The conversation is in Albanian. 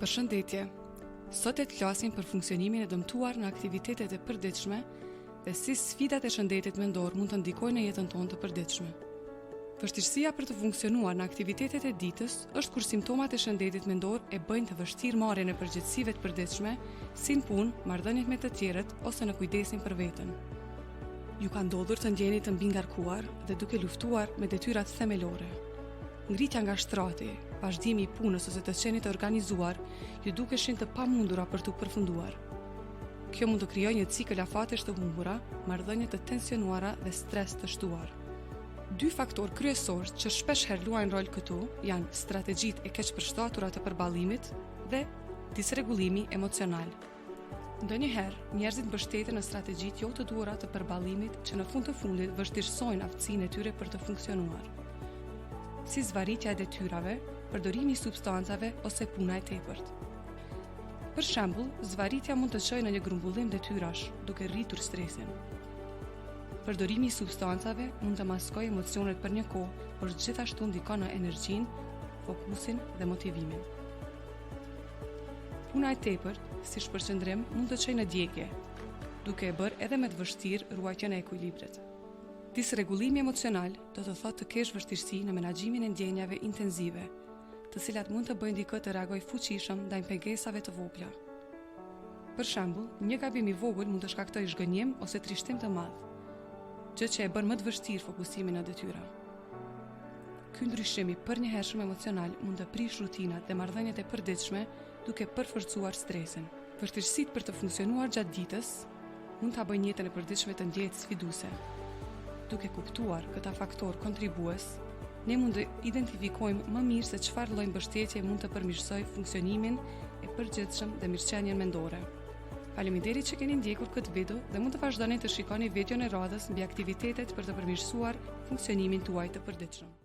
Përshëndetje. Sot e të flasim për funksionimin e dëmtuar në aktivitetet e përditshme dhe si sfidat e shëndetit mendor mund të ndikojnë në jetën tonë të përditshme. Vështirësia për të funksionuar në aktivitetet e ditës është kur simptomat e shëndetit mendor e bëjnë të vështirë marrjen e përgjegjësive të përditshme, si në punë, marrëdhëniet me të tjerët ose në kujdesin për veten. Ju ka ndodhur të ndjeni të mbi ngarkuar dhe duke luftuar me detyrat themelore. Ngritja nga shtrati, vazhdimi i punës ose të qenit të organizuar, ju dukeshin të pamundura për t'u përfunduar. Kjo mund të krijojë një cikël afatesh të humbura, marrëdhënie të tensionuara dhe stres të shtuar. Dy faktorë kryesorë që shpesh herë luajnë rol këtu janë strategjitë e keqpërshtatura të përballimit dhe disregullimi emocional. Ndonjëherë, njerëzit mbështeten në strategjitë jo të duhura të përballimit që në fund të fundit vështirësojnë aftësinë e tyre për të funksionuar, si zvarritja e detyrave, përdorimi i substancave ose puna e tepërt. Për shembull, zvarritja mund të çojë në një grumbullim detyrash, duke rritur stresin. Përdorimi i substancave mund të maskojë emocionet për një kohë, por gjithashtu ndikon në energjinë, fokusin dhe motivimin. Puna e tepërt, si shpërqendrim, mund të çojë në djegje, duke e bërë edhe më të vështirë ruajtjen e ekuilibrit. Disregullimi emocional do të thotë të kesh vështirësi në menaxhimin e ndjenjave intensive, të cilat mund të bëjnë dikë të reagojë fuqishëm ndaj pengesave të vogla. Për shembull, një gabim i vogël mund të shkaktojë zhgënjim ose trishtim të madh, gjë që e bën më të vështirë fokusimin në detyra. Ky ndryshim i përnjëhershëm emocional mund të prish rutinat dhe marrëdhëniet e përditshme, duke përforcuar stresin. Vështirësitë për të funksionuar gjatë ditës mund ta bëjnë jetën e përditshme të ndjehet sfiduese. Duke kuptuar këta faktor kontribues, ne mund të identifikojmë më mirë se çfarë lloj mbështetje mund të përmirësojë funksionimin e përgjithshëm dhe mirëqenien mendore. Faleminderit që keni ndjekur këtë video dhe mund të vazhdoni të shikoni videon e radhës mbi aktivitetet për të përmirësuar funksionimin tuaj të përditshëm.